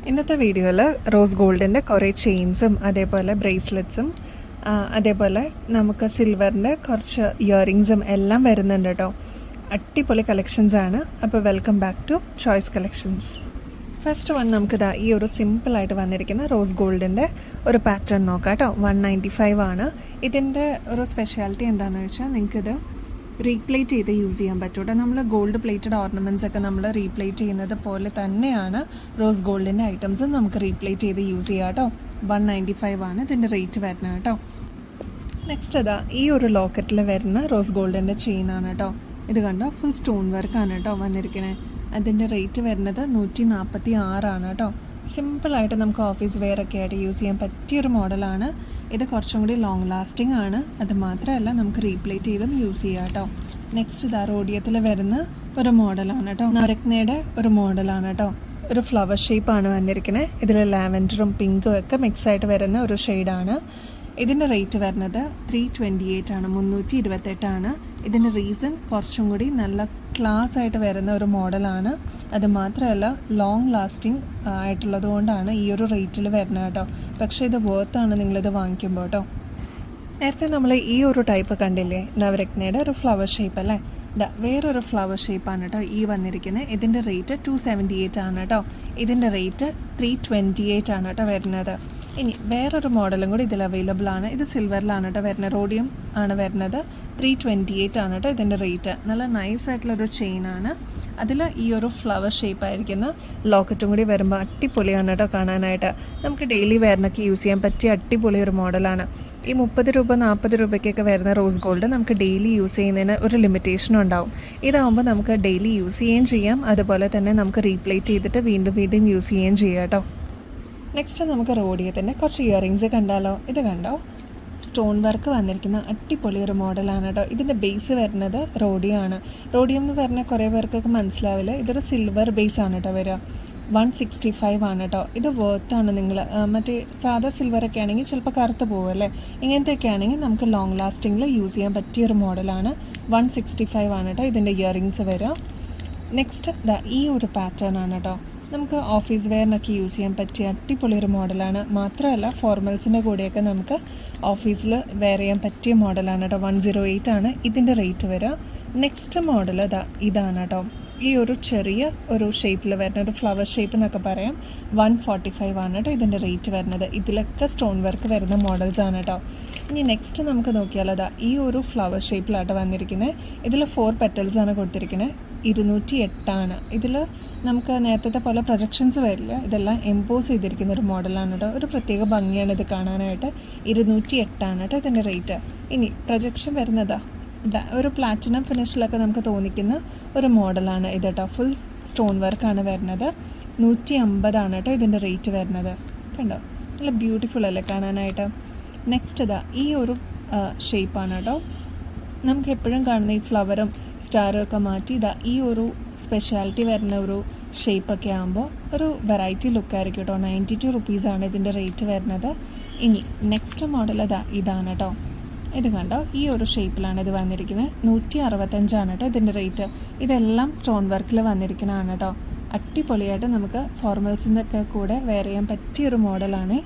ഇന്നത്തെ വീഡിയോയിൽ റോസ് ഗോൾഡിൻ്റെ കുറേ ചെയിൻസും അതേപോലെ ബ്രേസ്ലെറ്റ്സും അതേപോലെ നമുക്ക് സിൽവറിൻ്റെ കുറച്ച് ഇയറിങ്സും എല്ലാം വരുന്നുണ്ട് കേട്ടോ. അടിപൊളി കളക്ഷൻസാണ്. അപ്പോൾ welcome back to choice collections. First one നമുക്കിതാ ഈ ഒരു സിമ്പിളായിട്ട് വന്നിരിക്കുന്ന റോസ് ഗോൾഡിൻ്റെ ഒരു പാറ്റേൺ നോക്കാം കേട്ടോ. 195 ആണ്. ഇതിൻ്റെ ഒരു സ്പെഷ്യാലിറ്റി എന്താണെന്ന് വെച്ചാൽ നിങ്ങൾക്കിത് റീപ്ലേറ്റ് ചെയ്ത് യൂസ് ചെയ്യാൻ പറ്റും കേട്ടോ. നമ്മൾ ഗോൾഡ് പ്ലേറ്റഡ് ഓർണമെൻറ്റ്സ് ഒക്കെ നമ്മൾ റീപ്ലേറ്റ് ചെയ്യുന്നത് പോലെ തന്നെയാണ് റോസ് ഗോൾഡിൻ്റെ ഐറ്റംസും നമുക്ക് റീപ്ലേറ്റ് ചെയ്ത് യൂസ് ചെയ്യാം കേട്ടോ. 195 ആണ് ഇതിൻ്റെ റേറ്റ് വരുന്നത് കേട്ടോ. നെക്സ്റ്റ് അതാ ഈ ഒരു ലോക്കറ്റിൽ വരുന്ന റോസ് ഗോൾഡിൻ്റെ ചെയിനാണ് കേട്ടോ. ഇത് കണ്ടോ, ഫുൾ സ്റ്റോൺ വർക്കാണ് കേട്ടോ വന്നിരിക്കണേ. അതിൻ്റെ റേറ്റ് വരുന്നത് 146 ആണ് കേട്ടോ. സിമ്പിളായിട്ട് നമുക്ക് ഓഫീസ് വെയർ ഒക്കെ ആയിട്ട് യൂസ് ചെയ്യാൻ പറ്റിയൊരു മോഡലാണ് ഇത്. കുറച്ചും കൂടി ലോങ് ലാസ്റ്റിംഗ് ആണ്. അത് മാത്രമല്ല നമുക്ക് റീപ്ലേറ്റ് ചെയ്തും യൂസ് ചെയ്യാം കേട്ടോ. നെക്സ്റ്റ് ഇതാ റോഡിയത്തിൽ വരുന്ന ഒരു മോഡലാണ് കേട്ടോ. നരക്നയുടെ ഒരു മോഡലാണ് കേട്ടോ. ഒരു ഫ്ലവർ ഷേപ്പാണ് വന്നിരിക്കുന്നത്. ഇതിൽ ലാവൻഡറും പിങ്കും ഒക്കെ മിക്സ് ആയിട്ട് വരുന്ന ഒരു ഷെയ്ഡാണ്. ഇതിൻ്റെ റേറ്റ് വരുന്നത് 328 ആണ്, 328 ആണ്. ഇതിൻ്റെ റീസൺ കുറച്ചും കൂടി നല്ല ക്ലാസ് ആയിട്ട് വരുന്ന ഒരു മോഡലാണ്. അത് മാത്രമല്ല ലോങ് ലാസ്റ്റിംഗ് ആയിട്ടുള്ളത് കൊണ്ടാണ് ഈ ഒരു റേറ്റിൽ വരുന്നത് കേട്ടോ. പക്ഷേ ഇത് വർത്താണ് നിങ്ങളിത് വാങ്ങിക്കുമ്പോൾ കേട്ടോ. നേരത്തെ നമ്മൾ ഈ ഒരു ടൈപ്പ് കണ്ടില്ലേ, നവരത്നയുടെ ഒരു ഫ്ലവർ ഷേപ്പ് അല്ലേ. വേറൊരു ഫ്ലവർ ഷേപ്പാണ് കേട്ടോ ഈ വന്നിരിക്കുന്നത്. ഇതിൻ്റെ റേറ്റ് 278 ആണ് കേട്ടോ. ഇതിൻ്റെ റേറ്റ് 328 ആണ് കേട്ടോ വരുന്നത്. ഇനി വേറൊരു മോഡലും കൂടി ഇതിൽ അവൈലബിൾ ആണ്. ഇത് സിൽവറിലാണ് കേട്ടോ വരുന്നത്. റോഡിയം ആണ് വരുന്നത്. 328 ആണ് കേട്ടോ ഇതിൻ്റെ റേറ്റ്. നല്ല നൈസ് ആയിട്ടുള്ളൊരു ചെയിനാണ്. അതിൽ ഈ ഒരു ഫ്ലവർ ഷേപ്പ് ആയിരിക്കുന്ന ലോക്കറ്റും കൂടി വരുമ്പോൾ അടിപൊളിയാണ് കേട്ടോ കാണാനായിട്ട്. നമുക്ക് ഡെയിലി വെയറിനൊക്കെ യൂസ് ചെയ്യാൻ പറ്റിയ അടിപൊളി ഒരു മോഡലാണ്. ഈ 30 രൂപ 40 രൂപയ്ക്കൊക്കെ വരുന്ന റോസ് ഗോൾഡ് നമുക്ക് ഡെയിലി യൂസ് ചെയ്യുന്നതിന് ഒരു ലിമിറ്റേഷനും ഉണ്ടാവും. ഇതാകുമ്പോൾ നമുക്ക് ഡെയിലി യൂസ് ചെയ്യുകയും ചെയ്യാം, അതുപോലെ തന്നെ നമുക്ക് റീപ്ലേറ്റ് ചെയ്തിട്ട് വീണ്ടും വീണ്ടും യൂസ് ചെയ്യുകയും ചെയ്യാം കേട്ടോ. നെക്സ്റ്റ് നമുക്ക് റോഡിയത്തിൻ്റെ കുറച്ച് ഇയറിങ്സ് കണ്ടാലോ. ഇത് കണ്ടോ, സ്റ്റോൺ വർക്ക് വന്നിരിക്കുന്ന അടിപൊളി ഒരു മോഡലാണ് കേട്ടോ. ഇതിൻ്റെ ബേസ് വരുന്നത് റോഡിയാണ്. റോഡിയം എന്ന് പറഞ്ഞാൽ കുറേ പേർക്കൊക്കെ മനസ്സിലാവില്ല. ഇതൊരു സിൽവർ ബേസ് ആണ് കേട്ടോ വരിക. 165 ആണ് കേട്ടോ. ഇത് വർത്താണ്. നിങ്ങൾ മറ്റേ സാധാ സിൽവറൊക്കെ ആണെങ്കിൽ ചിലപ്പോൾ കറുത്ത് പോകുമല്ലേ. ഇങ്ങനത്തെയൊക്കെ ആണെങ്കിൽ നമുക്ക് ലോങ് ലാസ്റ്റിങ്ങിൽ യൂസ് ചെയ്യാൻ പറ്റിയൊരു മോഡലാണ്. 165 ആണ് കേട്ടോ ഇതിൻ്റെ ഇയറിങ്സ് വരിക. നെക്സ്റ്റ് ഈ ഒരു പാറ്റേൺ ആണ് കേട്ടോ. നമുക്ക് ഓഫീസ് വെയറിനൊക്കെ യൂസ് ചെയ്യാൻ പറ്റിയ അടിപൊളി ഒരു മോഡലാണ്. മാത്രമല്ല ഫോർമൽസിൻ്റെ കൂടെയൊക്കെ നമുക്ക് ഓഫീസിൽ വെയർ ചെയ്യാൻ പറ്റിയ മോഡലാണ് കേട്ടോ. 108 ആണ് ഇതിൻ്റെ റേറ്റ് വരിക. നെക്സ്റ്റ് മോഡൽ ഇതാണ് കേട്ടോ. ഈ ഒരു ചെറിയ ഒരു ഷേപ്പിൽ വരുന്ന ഒരു ഫ്ലവർ ഷേപ്പ് എന്നൊക്കെ പറയാം. 145 ആണ് കേട്ടോ ഇതിൻ്റെ റേറ്റ് വരുന്നത്. ഇതിലൊക്കെ സ്റ്റോൺ വർക്ക് വരുന്ന മോഡൽസ് ആണ് കേട്ടോ. ഇനി നെക്സ്റ്റ് നമുക്ക് നോക്കിയാൽ ഈ ഒരു ഫ്ലവർ ഷേപ്പിലാട്ടോ വന്നിരിക്കുന്നത്. ഇതിൽ 4 പെറ്റൽസ് ആണ് കൊടുത്തിരിക്കുന്നത്. 208 ആണ്. ഇതിൽ നമുക്ക് നേരത്തെ പോലെ പ്രൊജക്ഷൻസ് വരില്ല. ഇതെല്ലാം എംപോസ് ചെയ്തിരിക്കുന്ന ഒരു മോഡലാണ് കേട്ടോ. ഒരു പ്രത്യേക ഭംഗിയാണ് ഇത് കാണാനായിട്ട്. 208 ആണ് കേട്ടോ ഇതിൻ്റെ റേറ്റ്. ഇനി പ്രൊജക്ഷൻ വരുന്നതാ ഒരു പ്ലാറ്റിനം ഫിനിഷിലൊക്കെ നമുക്ക് തോന്നിക്കുന്ന ഒരു മോഡലാണ് ഇത് കേട്ടോ. ഫുൾ സ്റ്റോൺ വർക്കാണ് വരുന്നത്. 150 ആണ് കേട്ടോ ഇതിൻ്റെ റേറ്റ് വരുന്നത്. കണ്ടോ, നല്ല ബ്യൂട്ടിഫുൾ അല്ലേ കാണാനായിട്ട്. നെക്സ്റ്റ് ഈ ഒരു ഷേപ്പാണ് കേട്ടോ. നമുക്ക് എപ്പോഴും കാണുന്ന ഈ ഫ്ലവറും സ്റ്റാറും ഒക്കെ മാറ്റി ഈ ഒരു സ്പെഷ്യാലിറ്റി വരുന്ന ഒരു ഷേപ്പൊക്കെ ആകുമ്പോൾ ഒരു വെറൈറ്റി ലുക്കായിരിക്കും കേട്ടോ. 92 റുപ്പീസാണ് ഇതിൻ്റെ റേറ്റ് വരുന്നത്. ഇനി നെക്സ്റ്റ് മോഡൽ ഇതാണ് കേട്ടോ. ഇത് കണ്ടോ, ഈ ഒരു ഷേപ്പിലാണ് ഇത് വന്നിരിക്കുന്നത്. 165 ആണ് കേട്ടോ ഇതിൻ്റെ റേറ്റ്. ഇതെല്ലാം സ്റ്റോൺ വർക്കിൽ വന്നിരിക്കുന്നതാണ് കേട്ടോ. അടിപൊളിയായിട്ട് നമുക്ക് ഫോർമൽസിൻ്റെ ഒക്കെ കൂടെ വെയർ ചെയ്യാൻ പറ്റിയൊരു മോഡലാണ്.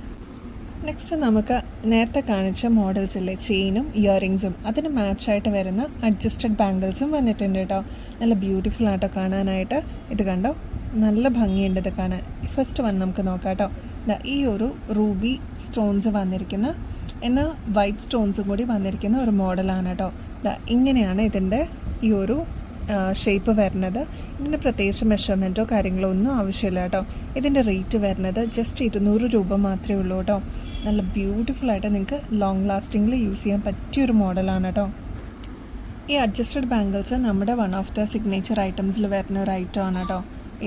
നെക്സ്റ്റ് നമുക്ക് നേരത്തെ കാണിച്ച മോഡൽസ് ഇല്ലേ, ചെയിനും ഇയറിങ്സും അതിന് മാച്ചായിട്ട് വരുന്ന അഡ്ജസ്റ്റഡ് ബാംഗിൾസും വന്നിട്ടുണ്ട് കേട്ടോ. നല്ല ബ്യൂട്ടിഫുൾ ആട്ടോ കാണാനായിട്ട്. ഇത് കണ്ടോ, നല്ല ഭംഗിയുണ്ട് ഇത് കാണാൻ. ഫസ്റ്റ് വൺ നമുക്ക് നോക്കാം കേട്ടോ. ഈ ഒരു റൂബി സ്റ്റോൺസ് വന്നിരിക്കുന്ന എന്നാൽ വൈറ്റ് സ്റ്റോൺസും കൂടി വന്നിരിക്കുന്ന ഒരു മോഡലാണ് കേട്ടോ. ഇങ്ങനെയാണ് ഇതിൻ്റെ ഈ ഒരു ഷേപ്പ് വരുന്നത്. ഇതിന് പ്രത്യേകിച്ച് മെഷർമെൻറ്റോ കാര്യങ്ങളോ ഒന്നും ആവശ്യമില്ല കേട്ടോ. ഇതിൻ്റെ റേറ്റ് വരുന്നത് ജസ്റ്റ് 200 രൂപ മാത്രമേ ഉള്ളൂ കേട്ടോ. നല്ല ബ്യൂട്ടിഫുള്ളായിട്ട് നിങ്ങൾക്ക് ലോങ് ലാസ്റ്റിങ്ങിൽ യൂസ് ചെയ്യാൻ പറ്റിയൊരു മോഡലാണ് കേട്ടോ. ഈ അഡ്ജസ്റ്റഡ് ബാംഗിൾസ് നമ്മുടെ വൺ ഓഫ് ദ സിഗ്നേച്ചർ ഐറ്റംസിൽ വരുന്ന ഒരു ഐറ്റമാണ് കേട്ടോ.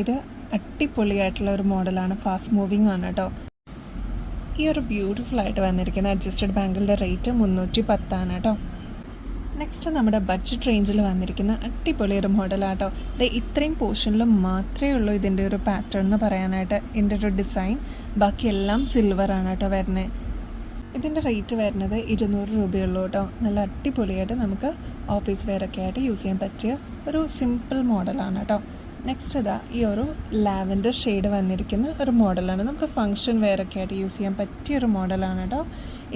ഇത് അടിപൊളിയായിട്ടുള്ള ഒരു മോഡലാണ്. ഫാസ്റ്റ് മൂവിങ് ആണ് കേട്ടോ. ഈ ഒരു ബ്യൂട്ടിഫുൾ ആയിട്ട് വന്നിരിക്കുന്ന അഡ്ജസ്റ്റഡ് ബാംഗിളിൻ്റെ റേറ്റ് 310 ആണ് കേട്ടോ. നെക്സ്റ്റ് നമ്മുടെ ബഡ്ജറ്റ് റേഞ്ചിൽ വന്നിരിക്കുന്ന അടിപൊളി ഒരു മോഡലാട്ടോ. ഇത്രയും പോർഷനിൽ മാത്രമേ ഉള്ളൂ ഇതിൻ്റെ ഒരു പാറ്റേൺ എന്ന് പറയാനായിട്ട്. ഇതിൻ്റെ ഒരു ഡിസൈൻ ബാക്കിയെല്ലാം സിൽവറാണ് കേട്ടോ വരുന്നത്. ഇതിൻ്റെ റേറ്റ് വരുന്നത് 200 രൂപയുള്ളൂ കേട്ടോ. നല്ല അടിപൊളിയായിട്ട് നമുക്ക് ഓഫീസ് വെയറൊക്കെ ആയിട്ട് യൂസ് ചെയ്യാൻ പറ്റിയ ഒരു സിമ്പിൾ മോഡലാണ് കേട്ടോ. നെക്സ്റ്റ് ഇതാ ഈ ഒരു ലാവൻഡർ ഷെയ്ഡ് വന്നിരിക്കുന്ന ഒരു മോഡലാണ്. നമുക്ക് ഫങ്ഷൻ വെയറൊക്കെ ആയിട്ട് യൂസ് ചെയ്യാൻ പറ്റിയൊരു മോഡലാണ് കേട്ടോ.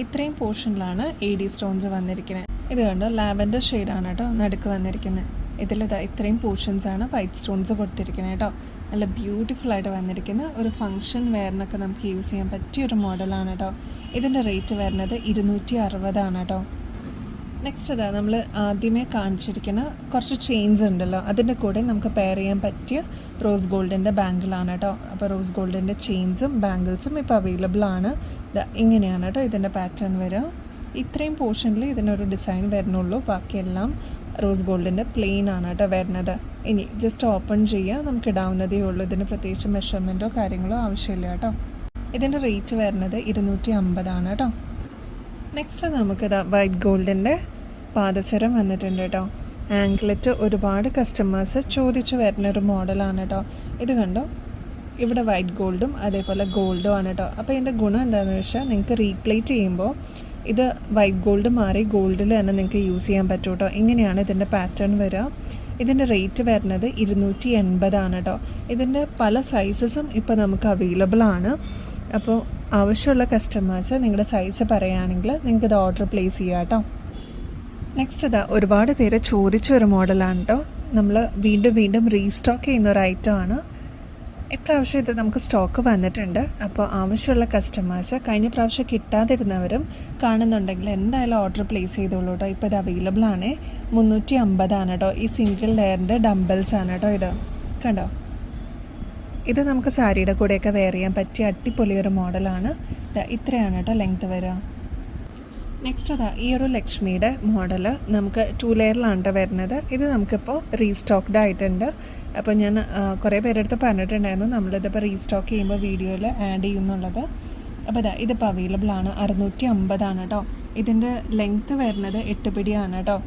ഇത്രയും പോർഷനിലാണ് AD സ്റ്റോൺസ് വന്നിരിക്കുന്നത്. ഇത് കണ്ടോ, ലാവൻഡർ ഷെയ്ഡാണ് കേട്ടോ നടുക്ക് വന്നിരിക്കുന്നത്. ഇതിലിതാ ഇത്രയും പോർഷൻസാണ് വൈറ്റ് സ്റ്റോൺസ് കൊടുത്തിരിക്കുന്നത് കേട്ടോ. നല്ല ബ്യൂട്ടിഫുൾ ആയിട്ട് വന്നിരിക്കുന്ന ഒരു ഫങ്ഷൻ വെയറിനൊക്കെ നമുക്ക് യൂസ് ചെയ്യാൻ പറ്റിയൊരു മോഡലാണ് കേട്ടോ. ഇതിൻ്റെ റേറ്റ് വരുന്നത് 260 കേട്ടോ. നെക്സ്റ്റ് അതാ നമ്മൾ ആദ്യമേ കാണിച്ചിരിക്കുന്ന കുറച്ച് ചെയിൻസ് ഉണ്ടല്ലോ, അതിൻ്റെ കൂടെ നമുക്ക് പെയർ ചെയ്യാൻ പറ്റിയ റോസ് ഗോൾഡിൻ്റെ ബാങ്കിളാണ് കേട്ടോ. അപ്പോൾ റോസ് ഗോൾഡിൻ്റെ ചെയിൻസും ബാംഗിൾസും ഇപ്പോൾ അവൈലബിൾ ആണ്. ഇങ്ങനെയാണ് കേട്ടോ ഇതിൻ്റെ പാറ്റേൺ വരിക. ഇത്രയും പോർഷനിൽ ഇതിനൊരു ഡിസൈൻ വരുന്നുള്ളൂ, ബാക്കിയെല്ലാം റോസ് ഗോൾഡിൻ്റെ പ്ലെയിൻ ആണ് കേട്ടോ വരുന്നത്. ഇനി ജസ്റ്റ് ഓപ്പൺ ചെയ്യുക, നമുക്ക് ഇടാവുന്നതേ ഉള്ളൂ. ഇതിന് പ്രത്യേകിച്ച് മെഷർമെൻറ്റോ കാര്യങ്ങളോ ആവശ്യമില്ല കേട്ടോ. ഇതിൻ്റെ റേറ്റ് വരുന്നത് 250 കേട്ടോ. നെക്സ്റ്റ് നമുക്കിതാ വൈറ്റ് ഗോൾഡിൻ്റെ പാദസരം വന്നിട്ടുണ്ട് കേട്ടോ. ആംഗ്ലറ്റ് ഒരുപാട് കസ്റ്റമേഴ്സ് ചോദിച്ചു വരുന്നൊരു മോഡലാണ് കേട്ടോ. ഇത് കണ്ടോ, ഇവിടെ വൈറ്റ് ഗോൾഡും അതേപോലെ ഗോൾഡും ആണ് കേട്ടോ. അപ്പോൾ ഇതിൻ്റെ ഗുണം എന്താണെന്ന് വെച്ചാൽ നിങ്ങൾക്ക് റീപ്ലേറ്റ് ചെയ്യുമ്പോൾ ഇത് വൈറ്റ് ഗോൾഡ് മാറി ഗോൾഡിൽ തന്നെ നിങ്ങൾക്ക് യൂസ് ചെയ്യാൻ പറ്റും കേട്ടോ. ഇങ്ങനെയാണ് ഇതിൻ്റെ പാറ്റേൺ വരിക. ഇതിൻ്റെ റേറ്റ് വരുന്നത് 280 കേട്ടോ. ഇതിൻ്റെ പല സൈസസും ഇപ്പോൾ നമുക്ക് അവൈലബിൾ ആണ്. അപ്പോൾ ആവശ്യമുള്ള കസ്റ്റമേഴ്സ് നിങ്ങളുടെ സൈസ് പറയുകയാണെങ്കിൽ നിങ്ങൾക്ക് ഇത് ഓർഡർ പ്ലേസ് ചെയ്യാം കേട്ടോ. നെക്സ്റ്റ് ഇതാ ഒരുപാട് പേര് ചോദിച്ച ഒരു മോഡലാണ് കേട്ടോ. നമ്മൾ വീണ്ടും റീസ്റ്റോക്ക് ചെയ്യുന്ന ഒരു ഐറ്റമാണ്. ഇപ്രാവശ്യം ഇത് നമുക്ക് സ്റ്റോക്ക് വന്നിട്ടുണ്ട്. അപ്പോൾ ആവശ്യമുള്ള കസ്റ്റമേഴ്സ്, കഴിഞ്ഞ പ്രാവശ്യം കിട്ടാതിരുന്നവരും കാണുന്നുണ്ടെങ്കിൽ എന്തായാലും ഓർഡർ പ്ലേസ് ചെയ്തോളൂ കേട്ടോ. ഇപ്പോൾ ഇത് അവൈലബിൾ ആണ്. 350 കേട്ടോ. ഈ സിംഗിൾ ലെയറിൻ്റെ ഡംബൽസ് ആണ് കേട്ടോ. ഇത് കണ്ടോ, ഇത് നമുക്ക് സാരിയുടെ കൂടെയൊക്കെ വെയർ ചെയ്യാൻ പറ്റിയ അടിപൊളി ഒരു മോഡലാണ്. ഇത്രയാണ് കേട്ടോ ലെങ്ത് വരിക. നെക്സ്റ്റ് അതാ ഈ ഒരു ലക്ഷ്മിയുടെ മോഡൽ നമുക്ക് 2 ലെയറിലാണ് കേട്ടോ വരുന്നത്. ഇത് നമുക്കിപ്പോൾ റീസ്റ്റോക്ക്ഡ് ആയിട്ടുണ്ട്. അപ്പോൾ ഞാൻ കുറേ പേരെടുത്ത് പറഞ്ഞിട്ടുണ്ടായിരുന്നു നമ്മളിതിപ്പോൾ റീസ്റ്റോക്ക് ചെയ്യുമ്പോൾ വീഡിയോയിൽ ആഡ് ചെയ്യുന്നുള്ളത്. അപ്പോൾ ഇതിപ്പോൾ അവൈലബിൾ ആണ്. 650 കേട്ടോ. ഇതിൻ്റെ ലെങ്ത്ത് വരുന്നത് 8 പിടിയാണ് കേട്ടോ.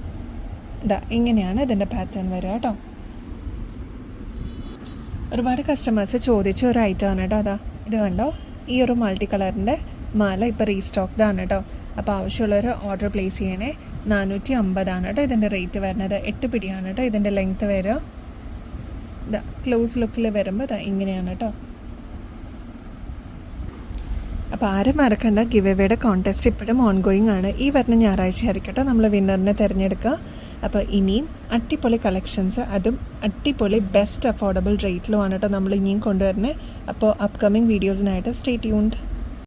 ഇങ്ങനെയാണ് ഇതിൻ്റെ പാറ്റേൺ വരിക കേട്ടോ. ഒരുപാട് കസ്റ്റമേഴ്സ് ചോദിച്ച ഒരു ഐറ്റമാണ് കേട്ടോ. ഇത് കണ്ടോ, ഈ ഒരു മൾട്ടി കളറിൻ്റെ മാല ഇപ്പോൾ റീസ്റ്റോക്ക്ഡ് ആണ് കേട്ടോ. അപ്പോൾ ആവശ്യമുള്ളവർ ഓർഡർ പ്ലേസ് ചെയ്യണേ. 450 കേട്ടോ ഇതിൻ്റെ റേറ്റ് വരുന്നത്. 8 പിടിയാണ് കേട്ടോ ഇതിൻ്റെ ലെങ്ത്ത് വരിക. ക്ലോസ് ലുക്കിൽ വരുമ്പോൾ ഇങ്ങനെയാണ് കേട്ടോ. അപ്പോൾ ആരും മറക്കണ്ട, ഗിവ് എവേയുടെ കോൺടെസ്റ്റ് ഇപ്പോഴും ഓൺഗോയിങ് ആണ്. ഈ വരുന്ന ഞായറാഴ്ച ആയിരിക്കട്ടോ നമ്മൾ വിന്നറിനെ തിരഞ്ഞെടുക്കുക. അപ്പോൾ ഇനിയും അടിപൊളി കളക്ഷൻസ്, അതും അടിപൊളി ബെസ്റ്റ് അഫോർഡബിൾ റേറ്റിലുമാണ് കേട്ടോ നമ്മൾ ഇനിയും കൊണ്ടുവരുന്നത്. അപ്പോൾ അപ്കമിങ് വീഡിയോസിനായിട്ട് സ്റ്റേ ട്യൂൺഡ്.